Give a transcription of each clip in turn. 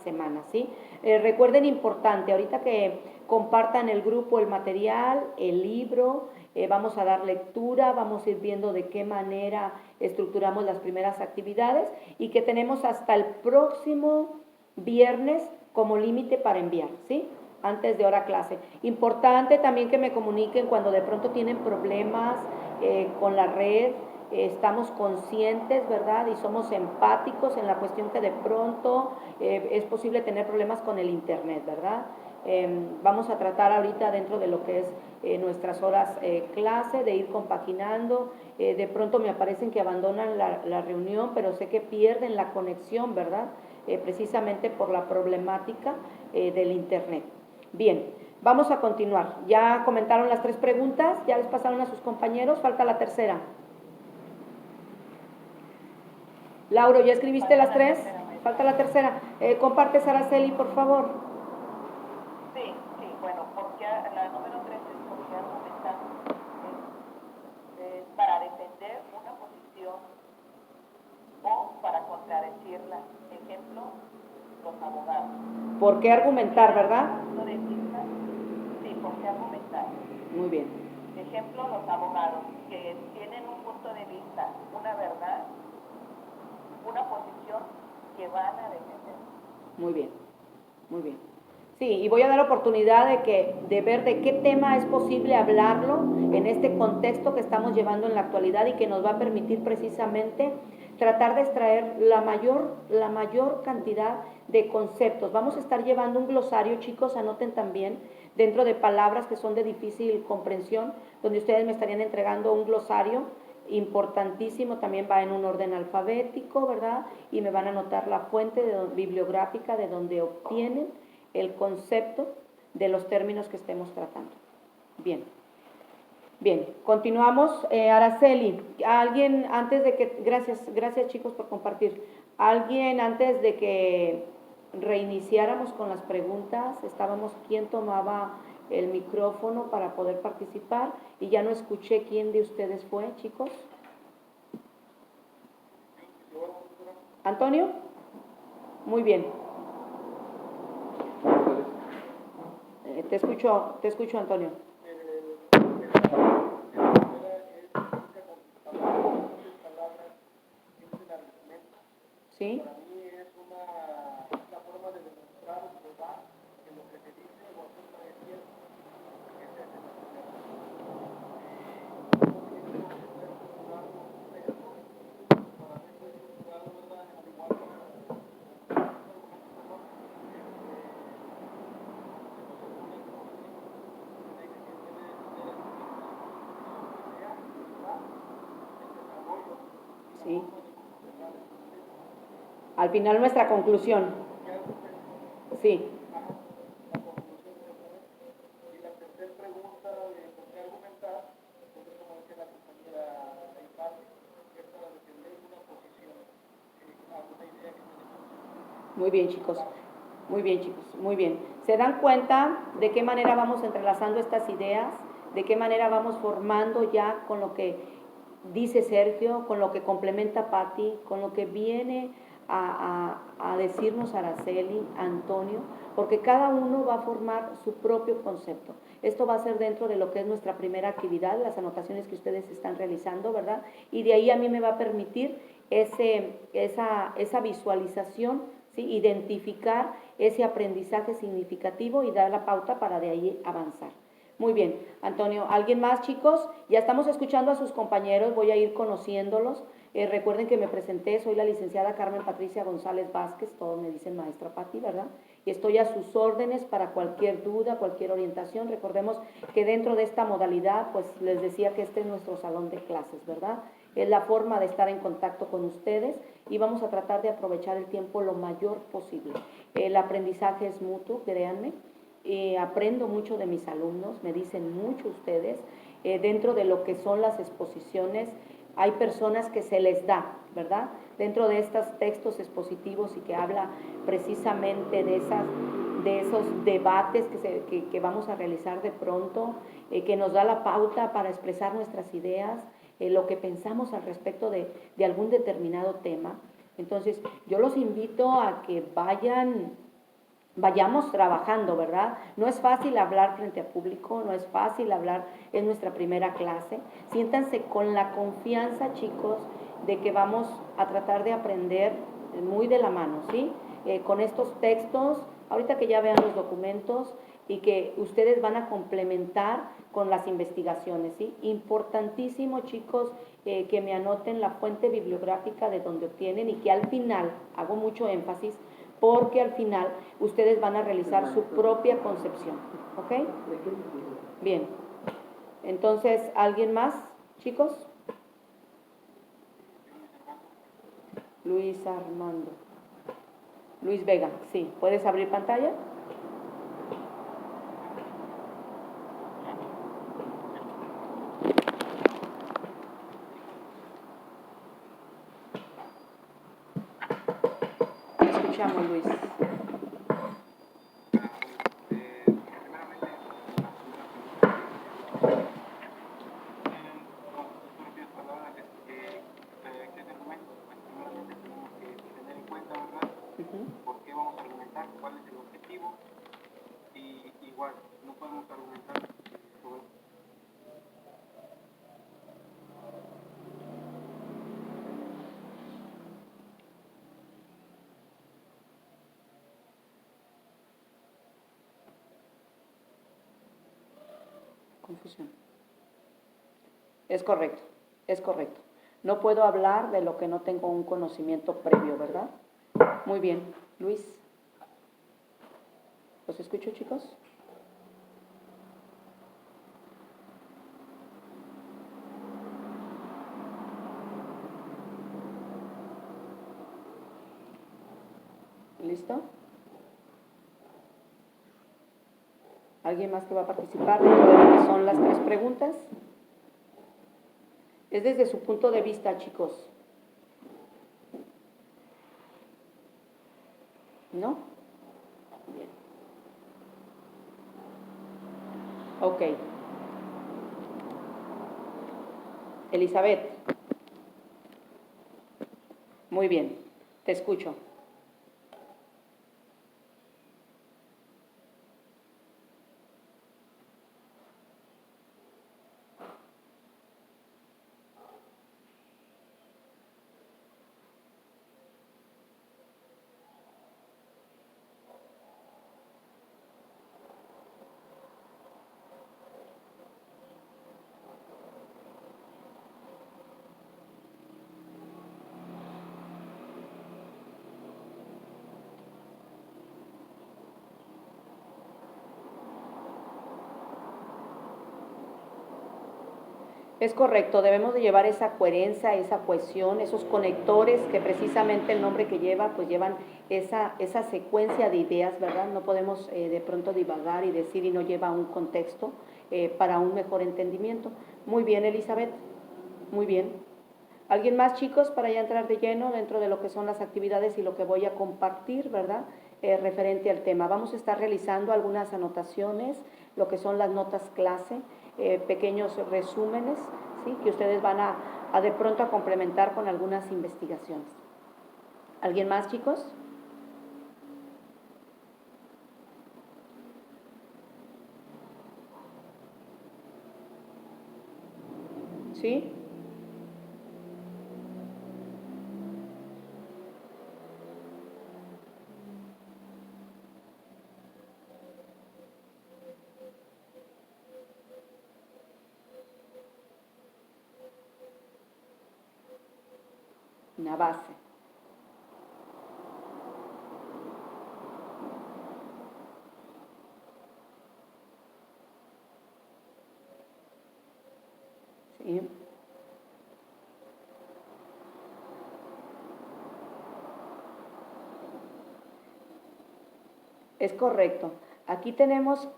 Semana, ¿sí? Recuerden, importante, ahorita que compartan el grupo, el material, el libro, vamos a dar lectura, vamos a ir viendo de qué manera estructuramos las primeras actividades y que tenemos hasta el próximo viernes como límite para enviar, ¿sí? Antes de hora clase. Importante también que me comuniquen cuando de pronto tienen problemas con la red. Estamos conscientes, ¿verdad? Y somos empáticos en la cuestión que de pronto es posible tener problemas con el internet, ¿verdad? Vamos a tratar ahorita dentro de lo que es nuestras horas clase, de ir compaginando. De pronto me aparecen que abandonan la reunión, pero sé que pierden la conexión, ¿verdad? Precisamente por la problemática del internet. Bien, vamos a continuar. Ya comentaron las 3 preguntas, ya les pasaron a sus compañeros, falta la tercera. Lauro, ¿ya escribiste las 3? Falta la tercera. Comparte, Araceli, por favor. Sí, bueno, porque la número 3 es porque argumentar para defender una posición o para contradecirla. Ejemplo, los abogados. ¿Por qué argumentar, verdad? Punto de vista, sí, ¿por qué argumentar? Muy bien. Ejemplo, los abogados que tienen un punto de vista, una verdad, una posición que van a defender. Muy bien, muy bien. Sí, y voy a dar oportunidad de ver de qué tema es posible hablarlo en este contexto que estamos llevando en la actualidad y que nos va a permitir precisamente tratar de extraer la mayor cantidad de conceptos. Vamos a estar llevando un glosario, chicos, anoten también, dentro de palabras que son de difícil comprensión, donde ustedes me estarían entregando un glosario importantísimo, también va en un orden alfabético, ¿verdad? Y me van a anotar la fuente bibliográfica de donde obtienen el concepto de los términos que estemos tratando. Bien. Bien, continuamos. Araceli, alguien antes de que, gracias chicos por compartir, alguien antes de que reiniciáramos con las preguntas, estábamos, ¿quién tomaba el micrófono para poder participar? Y ya no escuché quién de ustedes fue, chicos. ¿Antonio? Muy bien. Te escucho, Antonio. ¿Sí? Para mí es una forma de demostrar verdad que lo que se dice o acerca de cierto es el Sí. Al final nuestra conclusión. Sí. Y la tercera pregunta de por qué argumentar, porque como dice la compañera Leipati, es para defender una posición, alguna idea que tenemos. Muy bien, chicos. Muy bien, chicos. Muy bien. ¿Se dan cuenta de qué manera vamos entrelazando estas ideas? ¿De qué manera vamos formando ya con lo que dice Sergio, con lo que complementa Patti, con lo que viene a decirnos Araceli, Antonio? Porque cada uno va a formar su propio concepto. Esto va a ser dentro de lo que es nuestra primera actividad, las anotaciones que ustedes están realizando, ¿verdad? Y de ahí a mí me va a permitir esa visualización, ¿sí? Identificar ese aprendizaje significativo y dar la pauta para de ahí avanzar. Muy bien, Antonio. ¿Alguien más, chicos? Ya estamos escuchando a sus compañeros, voy a ir conociéndolos. Recuerden que me presenté, soy la licenciada Carmen Patricia González Vázquez, todos me dicen maestra Patti, ¿verdad? Y estoy a sus órdenes para cualquier duda, cualquier orientación. Recordemos que dentro de esta modalidad, pues les decía que este es nuestro salón de clases, ¿verdad? Es la forma de estar en contacto con ustedes y vamos a tratar de aprovechar el tiempo lo mayor posible. El aprendizaje es mutuo, créanme. Aprendo mucho de mis alumnos, me dicen mucho ustedes. Dentro de lo que son las exposiciones, hay personas que se les da, ¿verdad? Dentro de estos textos expositivos y que habla precisamente de esos debates que vamos a realizar de pronto, que nos da la pauta para expresar nuestras ideas, lo que pensamos al respecto de algún determinado tema. Entonces, yo los invito a que vayamos trabajando, ¿verdad? No es fácil hablar frente a público, no es fácil hablar, es nuestra primera clase. Siéntanse con la confianza, chicos, de que vamos a tratar de aprender muy de la mano, ¿sí? Con estos textos, ahorita que ya vean los documentos y que ustedes van a complementar con las investigaciones, ¿sí? Importantísimo, chicos, que me anoten la fuente bibliográfica de donde obtienen y que al final, hago mucho énfasis, porque al final ustedes van a realizar su propia concepción, ¿ok? Bien, entonces, ¿alguien más, chicos? Luis Armando. Luis Vega, sí. ¿Puedes abrir pantalla? Te escuchamos, Luis. ¿Por qué vamos a argumentar? ¿Cuál es el objetivo? Y igual, no podemos argumentar sobre... Confusión. Es correcto, es correcto. No puedo hablar de lo que no tengo un conocimiento previo, ¿verdad? Muy bien. Luis. ¿Los escucho, chicos? ¿Listo? ¿Alguien más que va a participar dentro de lo que son las 3 preguntas? Es desde su punto de vista, chicos. ¿No? Bien. Ok. Elizabeth. Muy bien. Te escucho. Es correcto, debemos de llevar esa coherencia, esa cohesión, esos conectores que precisamente el nombre que lleva, pues llevan esa secuencia de ideas, ¿verdad? No podemos de pronto divagar y decir y no lleva un contexto para un mejor entendimiento. Muy bien, Elizabeth, muy bien. ¿Alguien más, chicos, para ya entrar de lleno dentro de lo que son las actividades y lo que voy a compartir, ¿verdad? Referente al tema. Vamos a estar realizando algunas anotaciones, lo que son las notas clase, pequeños resúmenes, ¿sí? Que ustedes van a de pronto a complementar con algunas investigaciones. ¿Alguien más, chicos? ¿Sí? Una base. ¿Sí? Es correcto. Aquí tenemos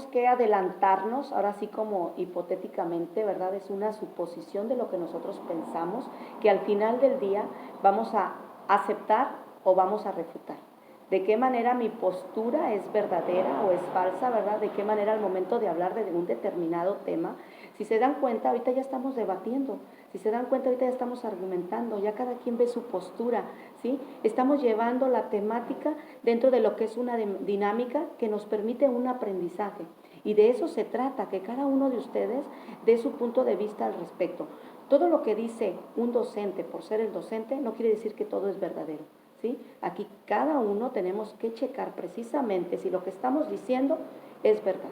que adelantarnos, ahora sí como hipotéticamente, ¿verdad? Es una suposición de lo que nosotros pensamos, que al final del día vamos a aceptar o vamos a refutar. ¿De qué manera mi postura es verdadera o es falsa, verdad? ¿De qué manera al momento de hablar de un determinado tema? Si se dan cuenta, ahorita ya estamos debatiendo. Si se dan cuenta, ahorita ya estamos argumentando, ya cada quien ve su postura, ¿sí? Estamos llevando la temática dentro de lo que es una dinámica que nos permite un aprendizaje. Y de eso se trata, que cada uno de ustedes dé su punto de vista al respecto. Todo lo que dice un docente por ser el docente no quiere decir que todo es verdadero, ¿sí? Aquí cada uno tenemos que checar precisamente si lo que estamos diciendo es verdad,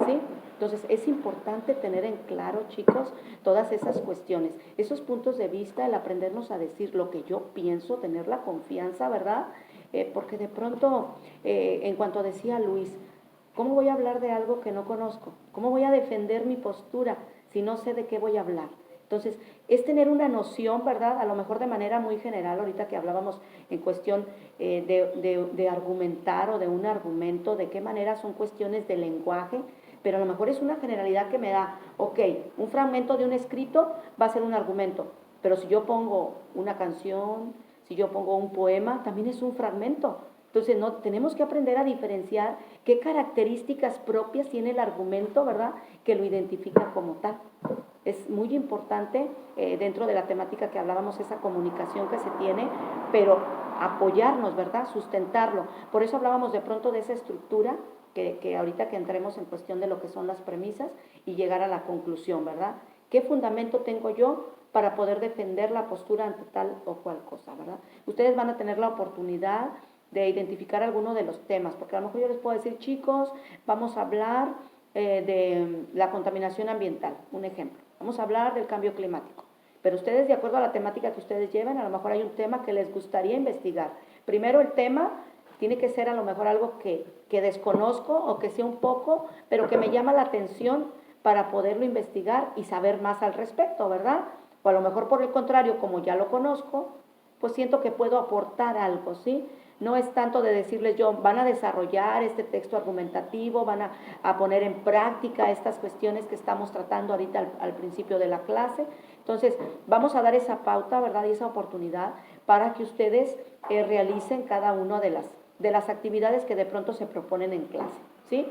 ¿sí? Entonces es importante tener en claro, chicos, todas esas cuestiones, esos puntos de vista, el aprendernos a decir lo que yo pienso, tener la confianza, ¿verdad? Porque de pronto, en cuanto decía Luis, ¿cómo voy a hablar de algo que no conozco? ¿Cómo voy a defender mi postura si no sé de qué voy a hablar? Entonces, es tener una noción, ¿verdad? A lo mejor de manera muy general, ahorita que hablábamos en cuestión de argumentar o de un argumento, de qué manera son cuestiones de lenguaje, pero a lo mejor es una generalidad que me da, ok, un fragmento de un escrito va a ser un argumento, pero si yo pongo una canción, si yo pongo un poema, también es un fragmento. Entonces, no, tenemos que aprender a diferenciar qué características propias tiene el argumento, ¿verdad?, que lo identifica como tal. Es muy importante dentro de la temática que hablábamos, esa comunicación que se tiene, pero apoyarnos, ¿verdad?, sustentarlo. Por eso hablábamos de pronto de esa estructura, que ahorita que entremos en cuestión de lo que son las premisas y llegar a la conclusión, ¿verdad? ¿Qué fundamento tengo yo para poder defender la postura ante tal o cual cosa, ¿verdad? Ustedes van a tener la oportunidad de identificar alguno de los temas, porque a lo mejor yo les puedo decir, chicos, vamos a hablar de la contaminación ambiental, un ejemplo. Vamos a hablar del cambio climático. Pero ustedes, de acuerdo a la temática que ustedes lleven, a lo mejor hay un tema que les gustaría investigar. Primero el tema tiene que ser a lo mejor algo que desconozco o que sea un poco, pero que me llama la atención para poderlo investigar y saber más al respecto, ¿verdad? O a lo mejor por el contrario, como ya lo conozco, pues siento que puedo aportar algo, ¿sí? No es tanto de decirles yo, van a desarrollar este texto argumentativo, van a poner en práctica estas cuestiones que estamos tratando ahorita al principio de la clase. Entonces, vamos a dar esa pauta, ¿verdad?, y esa oportunidad para que ustedes realicen cada una de las actividades que de pronto se proponen en clase, ¿sí?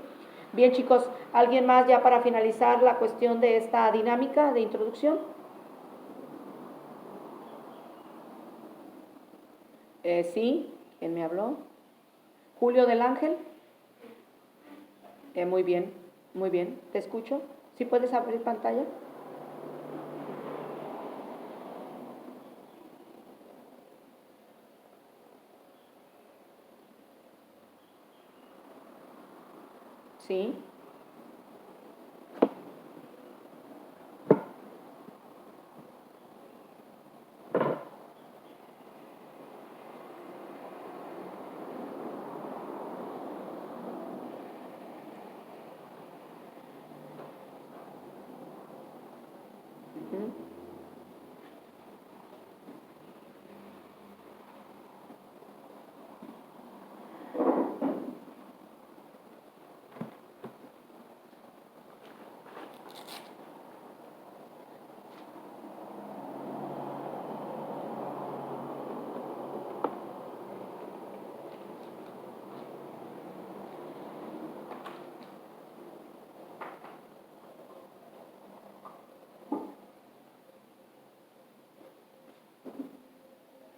Bien, chicos, ¿alguien más ya para finalizar la cuestión de esta dinámica de introducción? Sí, ¿quién me habló? Julio del Ángel. Muy bien, muy bien, te escucho. ¿Sí puedes abrir pantalla? Sí. Ujú.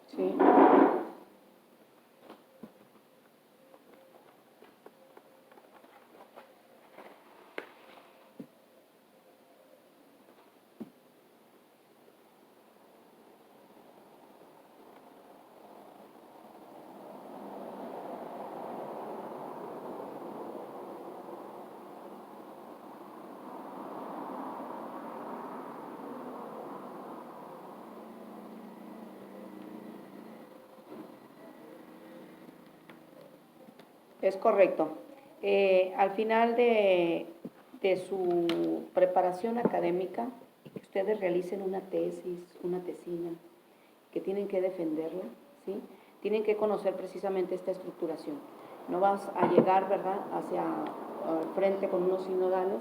Sí. Es correcto. Al final de su preparación académica, que ustedes realicen una tesis, una tesina, que tienen que defenderla, ¿sí? Tienen que conocer precisamente esta estructuración. No vas a llegar, ¿verdad?, hacia al frente con unos sinodales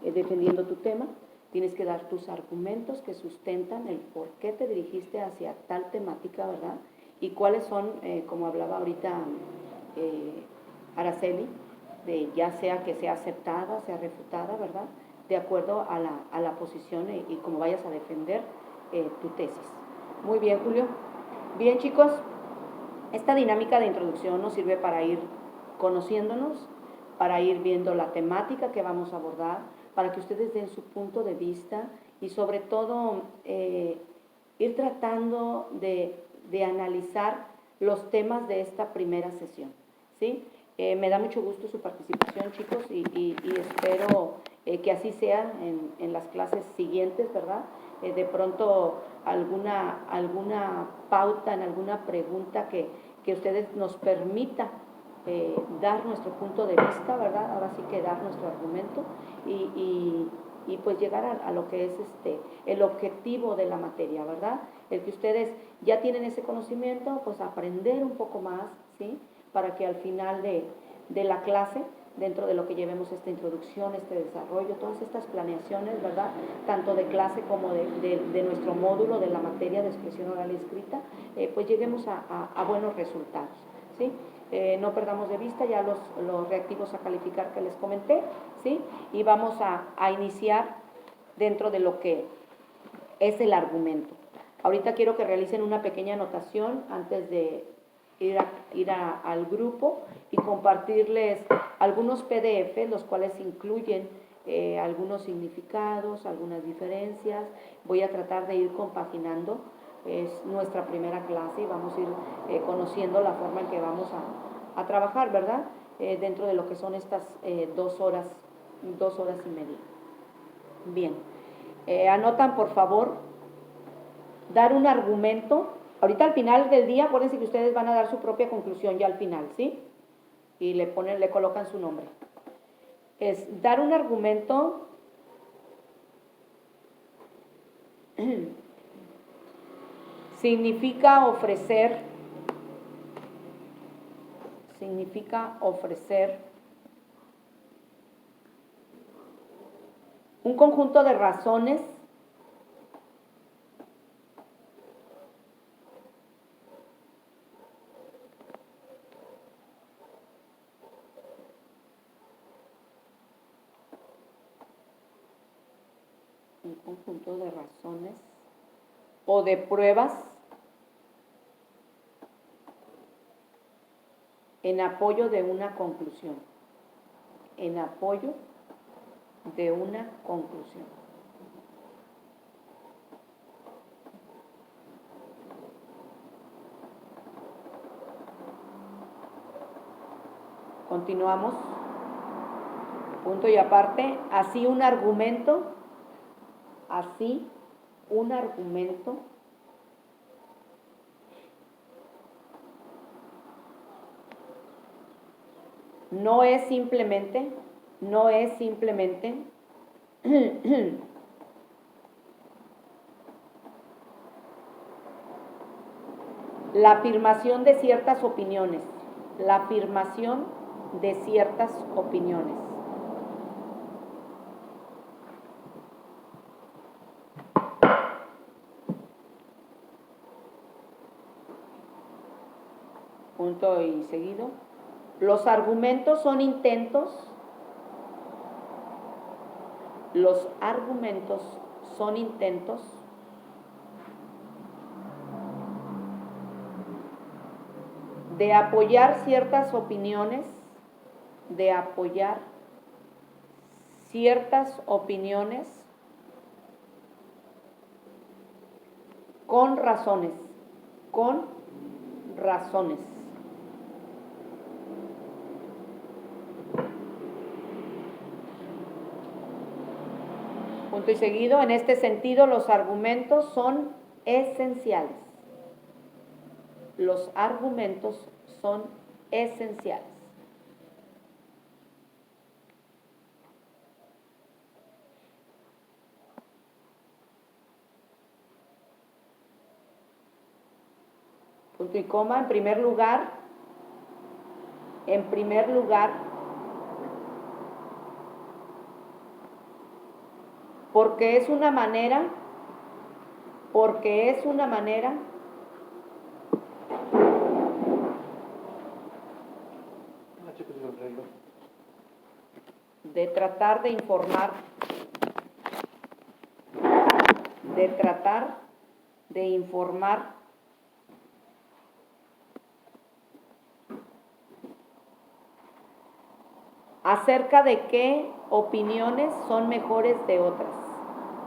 defendiendo tu tema. Tienes que dar tus argumentos que sustentan el por qué te dirigiste hacia tal temática, ¿verdad? Y cuáles son, como hablaba ahorita Araceli, de ya sea que sea aceptada, sea refutada, ¿verdad?, de acuerdo a la posición y como vayas a defender tu tesis. Muy bien, Julio. Bien, chicos, esta dinámica de introducción nos sirve para ir conociéndonos, para ir viendo la temática que vamos a abordar, para que ustedes den su punto de vista y sobre todo ir tratando de analizar los temas de esta primera sesión, ¿sí? Me da mucho gusto su participación, chicos, y espero que así sea en las clases siguientes, ¿verdad? De pronto alguna pauta, en alguna pregunta que ustedes nos permita dar nuestro punto de vista, ¿verdad? Ahora sí que dar nuestro argumento y pues llegar a lo que es el objetivo de la materia, ¿verdad? El que ustedes ya tienen ese conocimiento, pues aprender un poco más, ¿sí? Para que al final de la clase, dentro de lo que llevemos esta introducción, este desarrollo, todas estas planeaciones, ¿verdad? Tanto de clase como de nuestro módulo de la materia de expresión oral y escrita, pues lleguemos a buenos resultados, ¿sí? No perdamos de vista ya los reactivos a calificar que les comenté, ¿sí? Y vamos a iniciar dentro de lo que es el argumento. Ahorita quiero que realicen una pequeña anotación antes de ir al grupo y compartirles algunos PDF, los cuales incluyen algunos significados, algunas diferencias. Voy a tratar de ir compaginando. Es nuestra primera clase y vamos a ir conociendo la forma en que vamos a trabajar, ¿verdad? Dentro de lo que son estas 2 horas y media. Bien, anotan por favor, dar un argumento. Ahorita al final del día, acuérdense que ustedes van a dar su propia conclusión ya al final, ¿sí? Y le colocan su nombre. Es dar un argumento significa ofrecer un conjunto de razones o de pruebas en apoyo de una conclusión. En apoyo de una conclusión. Continuamos. Punto y aparte. Así un argumento no es simplemente la afirmación de ciertas opiniones, Punto y seguido. Los argumentos son intentos de apoyar ciertas opiniones, con razones. Punto y seguido. En este sentido, los argumentos son esenciales. Punto y coma. En primer lugar, porque es una manera de tratar de informar, de informar acerca de qué opiniones son mejores de otras,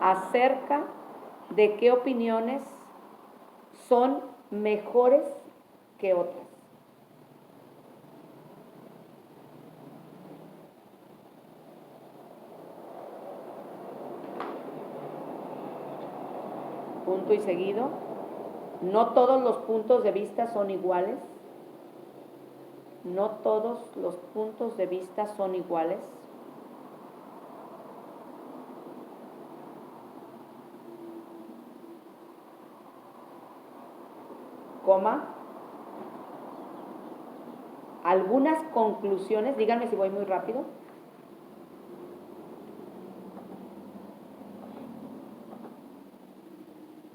acerca de qué opiniones son mejores que otras. Punto y seguido. No todos los puntos de vista son iguales. No todos los puntos de vista son iguales. Coma. Algunas conclusiones, díganme si voy muy rápido.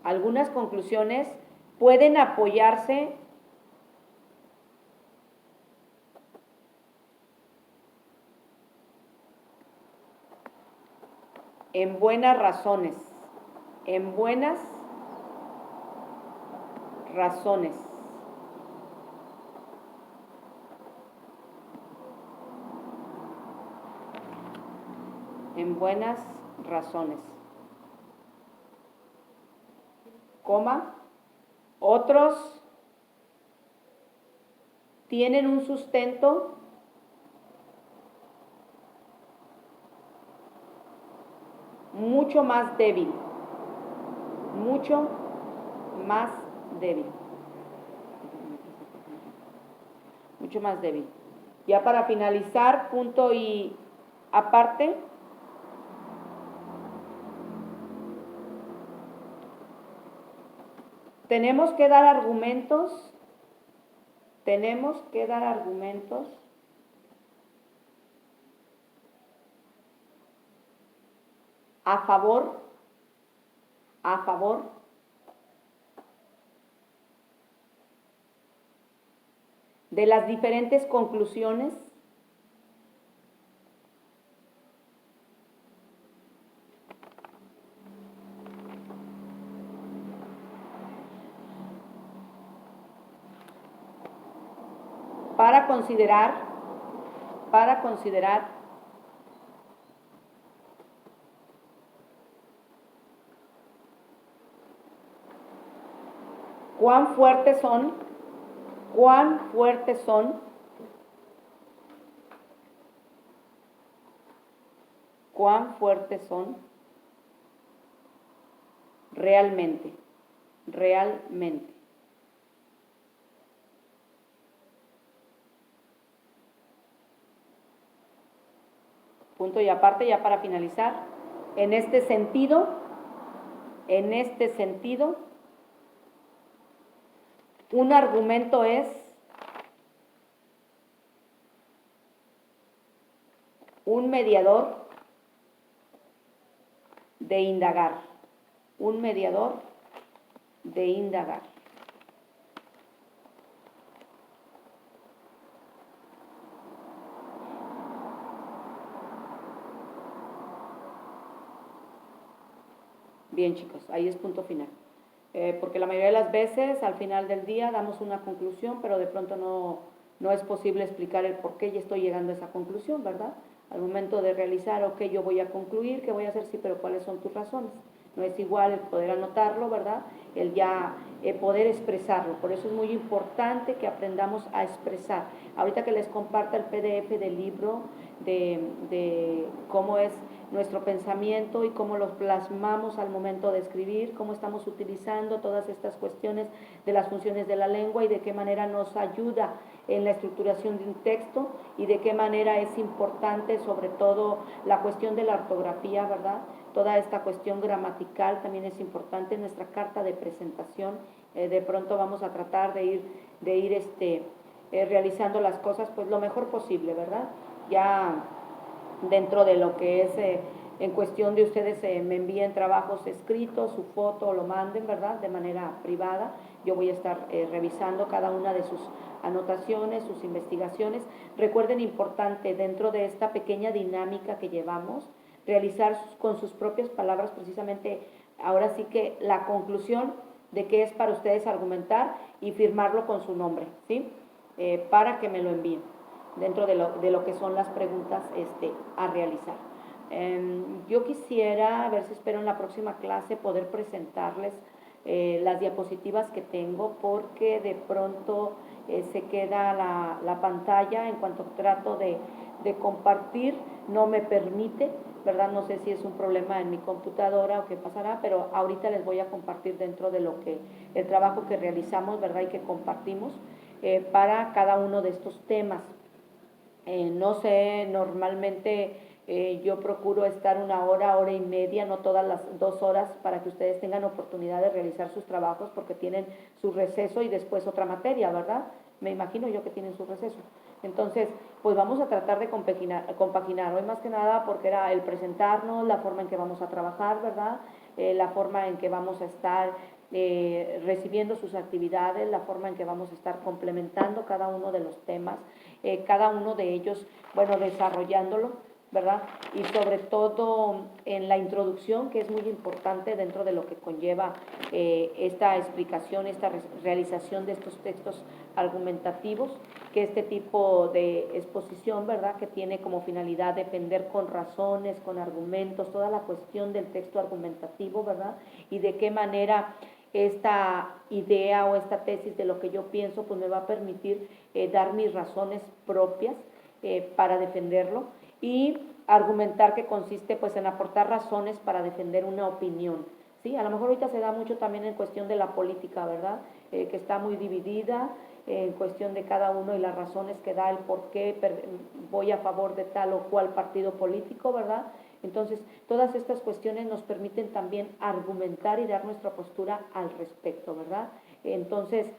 Algunas conclusiones pueden apoyarse en buenas razones, en buenas razones. En buenas razones. Coma. Otros tienen un sustento mucho más débil, mucho más débil, mucho más débil. Ya para finalizar, punto y aparte, tenemos que dar argumentos a favor de las diferentes conclusiones para considerar cuán fuertes son realmente. Punto y aparte, ya para finalizar, en este sentido, un argumento es un mediador de indagar, Bien, chicos, ahí es punto final. Porque la mayoría de las veces, al final del día, damos una conclusión, pero de pronto no es posible explicar el por qué y estoy llegando a esa conclusión, ¿verdad? Al momento de realizar, ok, yo voy a concluir, ¿qué voy a hacer? Sí, pero ¿cuáles son tus razones? No es igual el poder anotarlo, ¿verdad? El ya poder expresarlo. Por eso es muy importante que aprendamos a expresar. Ahorita que les comparta el PDF del libro de cómo es nuestro pensamiento y cómo los plasmamos al momento de escribir, cómo estamos utilizando todas estas cuestiones de las funciones de la lengua y de qué manera nos ayuda en la estructuración de un texto y de qué manera es importante sobre todo la cuestión de la ortografía, ¿verdad? Toda esta cuestión gramatical también es importante en nuestra carta de presentación. De pronto vamos a tratar de ir realizando las cosas pues lo mejor posible, ¿verdad? Ya dentro de lo que es en cuestión de ustedes me envíen trabajos escritos, su foto, lo manden, ¿verdad? De manera privada. Yo voy a estar revisando cada una de sus anotaciones, sus investigaciones. Recuerden, importante, dentro de esta pequeña dinámica que llevamos, realizar con sus propias palabras precisamente, ahora sí que la conclusión de qué es para ustedes argumentar y firmarlo con su nombre, ¿sí? Para que me lo envíen dentro de lo que son las preguntas a realizar. Yo quisiera, a ver si espero en la próxima clase poder presentarles las diapositivas que tengo, porque de pronto se queda la pantalla en cuanto trato de compartir, no me permite, ¿verdad? No sé si es un problema en mi computadora o qué pasará, pero ahorita les voy a compartir dentro de lo que, el trabajo que realizamos, ¿verdad? Y que compartimos para cada uno de estos temas. No sé, normalmente yo procuro estar 1 hora, hora y media, no todas las 2 horas, para que ustedes tengan oportunidad de realizar sus trabajos, porque tienen su receso y después otra materia, ¿verdad? Me imagino yo que tienen su receso. Entonces, pues vamos a tratar de compaginar. Hoy más que nada porque era el presentarnos, la forma en que vamos a trabajar, ¿verdad? La forma en que vamos a estar recibiendo sus actividades, la forma en que vamos a estar complementando cada uno de los temas, cada uno de ellos, bueno, desarrollándolo, ¿verdad? Y sobre todo en la introducción, que es muy importante dentro de lo que conlleva esta explicación, esta realización de estos textos argumentativos, que este tipo de exposición, ¿verdad?, que tiene como finalidad defender con razones, con argumentos, toda la cuestión del texto argumentativo, ¿verdad?, y de qué manera esta idea o esta tesis de lo que yo pienso, pues me va a permitir dar mis razones propias para defenderlo, y argumentar, que consiste pues en aportar razones para defender una opinión, ¿sí? A lo mejor ahorita se da mucho también en cuestión de la política, ¿verdad?, que está muy dividida en cuestión de cada uno y las razones que da, el por qué voy a favor de tal o cual partido político, ¿verdad? Entonces, todas estas cuestiones nos permiten también argumentar y dar nuestra postura al respecto, ¿verdad? Entonces,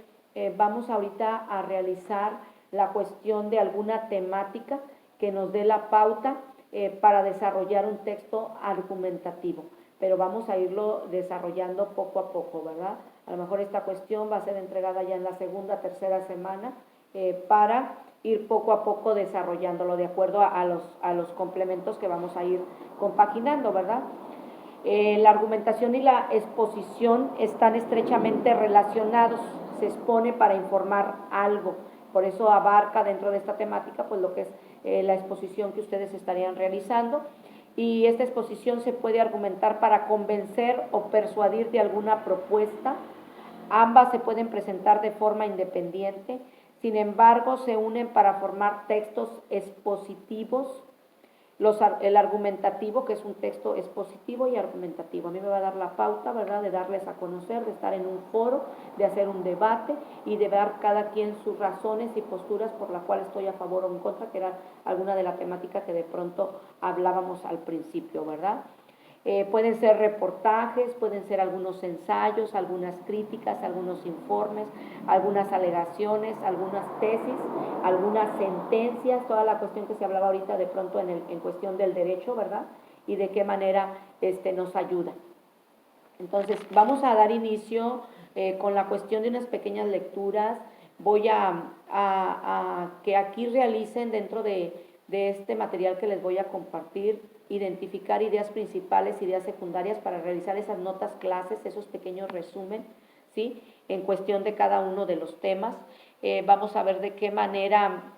vamos ahorita a realizar la cuestión de alguna temática que nos dé la pauta para desarrollar un texto argumentativo, pero vamos a irlo desarrollando poco a poco, ¿verdad? A lo mejor esta cuestión va a ser entregada ya en la segunda, tercera semana para ir poco a poco desarrollándolo de acuerdo a los complementos que vamos a ir compaginando, ¿verdad? La argumentación y la exposición están estrechamente relacionados, se expone para informar algo, por eso abarca dentro de esta temática pues lo que es la exposición que ustedes estarían realizando, y esta exposición se puede argumentar para convencer o persuadir de alguna propuesta. Ambas se pueden presentar de forma independiente, sin embargo se unen para formar textos expositivos. El argumentativo, que es un texto expositivo y argumentativo. A mí me va a dar la pauta, ¿verdad?, de darles a conocer, de estar en un foro, de hacer un debate y de dar cada quien sus razones y posturas por la cual estoy a favor o en contra, que era alguna de la temática que de pronto hablábamos al principio, ¿verdad? Pueden ser reportajes, pueden ser algunos ensayos, algunas críticas, algunos informes, algunas alegaciones, algunas tesis, algunas sentencias, toda la cuestión que se hablaba ahorita de pronto en cuestión del derecho, ¿verdad? Y de qué manera nos ayuda. Entonces, vamos a dar inicio con la cuestión de unas pequeñas lecturas. Voy a que aquí realicen dentro de este material que les voy a compartir, identificar ideas principales, ideas secundarias para realizar esas notas clases, esos pequeños resumen, ¿sí?, en cuestión de cada uno de los temas. Vamos a ver de qué manera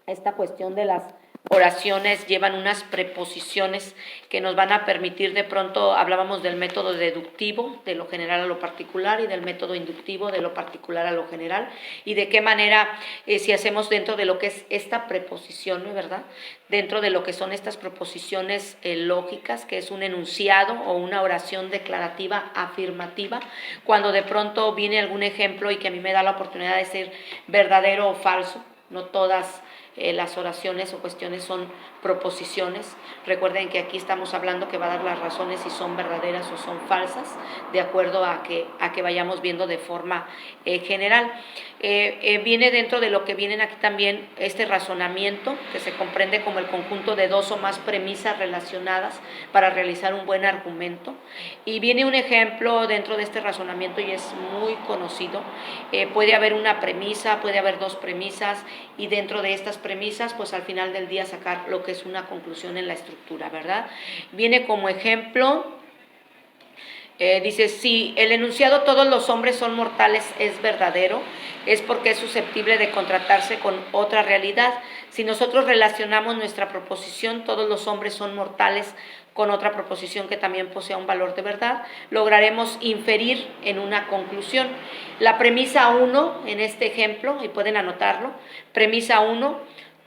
esta cuestión de las oraciones llevan unas preposiciones que nos van a permitir, de pronto hablábamos del método deductivo, de lo general a lo particular, y del método inductivo, de lo particular a lo general, y de qué manera, si hacemos dentro de lo que es esta preposición, ¿verdad?, dentro de lo que son estas proposiciones lógicas, que es un enunciado o una oración declarativa afirmativa, cuando de pronto viene algún ejemplo y que a mí me da la oportunidad de ser verdadero o falso. No todas las oraciones o cuestiones son proposiciones. Recuerden que aquí estamos hablando que va a dar las razones si son verdaderas o son falsas, de acuerdo a que vayamos viendo de forma general. Viene dentro de lo que vienen aquí también este razonamiento, que se comprende como el conjunto de 2 o más premisas relacionadas para realizar un buen argumento. Y viene un ejemplo dentro de este razonamiento y es muy conocido. Puede haber una premisa, puede haber 2 premisas, y dentro de estas premisas, pues al final del día sacar lo que es una conclusión en la estructura, ¿verdad? Viene como ejemplo Dice, si el enunciado todos los hombres son mortales es verdadero, es porque es susceptible de contrastarse con otra realidad. Si nosotros relacionamos nuestra proposición, todos los hombres son mortales, con otra proposición que también posea un valor de verdad, lograremos inferir en una conclusión. La premisa 1, en este ejemplo, y pueden anotarlo, premisa 1,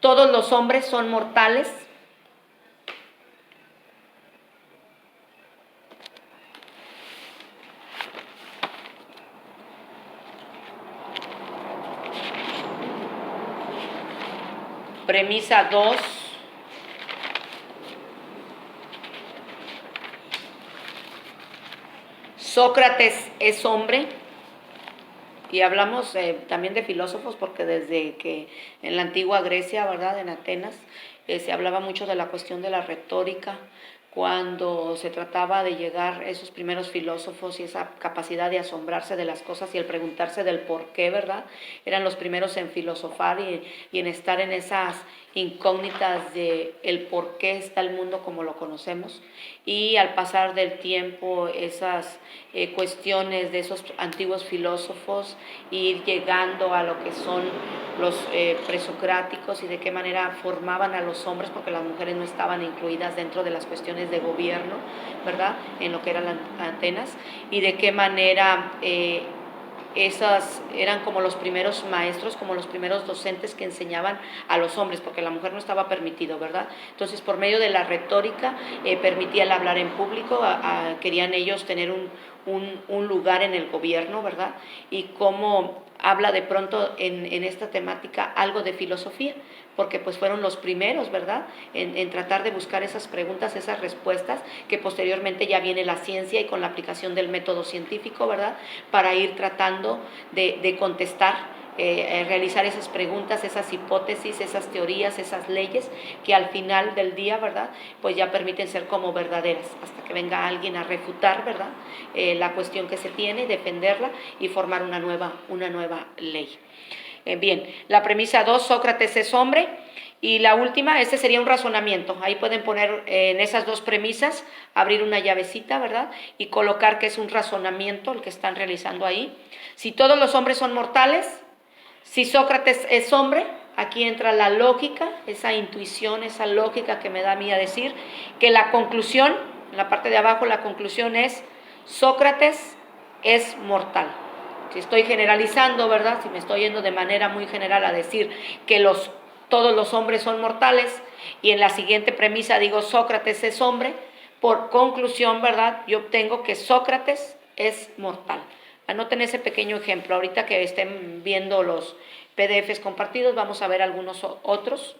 todos los hombres son mortales. Premisa 2, Sócrates es hombre. Y hablamos también de filósofos, porque desde que en la antigua Grecia, ¿verdad?, en Atenas, se hablaba mucho de la cuestión de la retórica, cuando se trataba de llegar a esos primeros filósofos y esa capacidad de asombrarse de las cosas y el preguntarse del por qué, ¿verdad? Eran los primeros en filosofar y en estar en esas incógnitas de el por qué está el mundo como lo conocemos. Y al pasar del tiempo, esas cuestiones de esos antiguos filósofos, ir llegando a lo que son los presocráticos y de qué manera formaban a los hombres, porque las mujeres no estaban incluidas dentro de las cuestiones de gobierno, ¿verdad?, en lo que eran Atenas, y de qué manera esas eran como los primeros maestros, como los primeros docentes que enseñaban a los hombres, porque la mujer no estaba permitido, ¿verdad? Entonces, por medio de la retórica, permitía el hablar en público, querían ellos tener un lugar en el gobierno, ¿verdad? Y cómo habla de pronto en esta temática algo de filosofía, porque pues fueron los primeros, ¿verdad?, en tratar de buscar esas preguntas, esas respuestas, que posteriormente ya viene la ciencia y con la aplicación del método científico, ¿verdad?, para ir tratando de contestar, realizar esas preguntas, esas hipótesis, esas teorías, esas leyes, que al final del día, ¿verdad?, pues ya permiten ser como verdaderas, hasta que venga alguien a refutar, ¿verdad?, la cuestión que se tiene, defenderla y formar una nueva ley. Bien, la premisa 2, Sócrates es hombre. Y la última, este sería un razonamiento. Ahí pueden poner en esas dos premisas, abrir una llavecita, ¿verdad?, y colocar que es un razonamiento el que están realizando ahí. Si todos los hombres son mortales, si Sócrates es hombre, aquí entra la lógica, esa intuición, esa lógica que me da a mí a decir que la conclusión, en la parte de abajo, la conclusión es Sócrates es mortal. Si estoy generalizando, ¿verdad?, si me estoy yendo de manera muy general a decir que todos los hombres son mortales, y en la siguiente premisa digo Sócrates es hombre, por conclusión, ¿verdad?, yo obtengo que Sócrates es mortal. Anoten ese pequeño ejemplo. Ahorita que estén viendo los PDFs compartidos, vamos a ver algunos otros,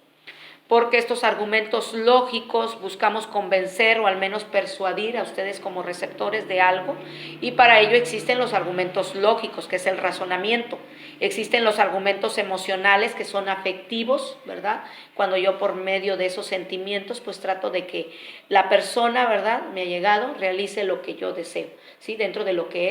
porque estos argumentos lógicos buscamos convencer o al menos persuadir a ustedes como receptores de algo, y para ello existen los argumentos lógicos, que es el razonamiento. Existen los argumentos emocionales, que son afectivos, ¿verdad?, cuando yo por medio de esos sentimientos pues trato de que la persona, ¿verdad?, me ha llegado, realice lo que yo deseo, ¿sí?, dentro de lo que es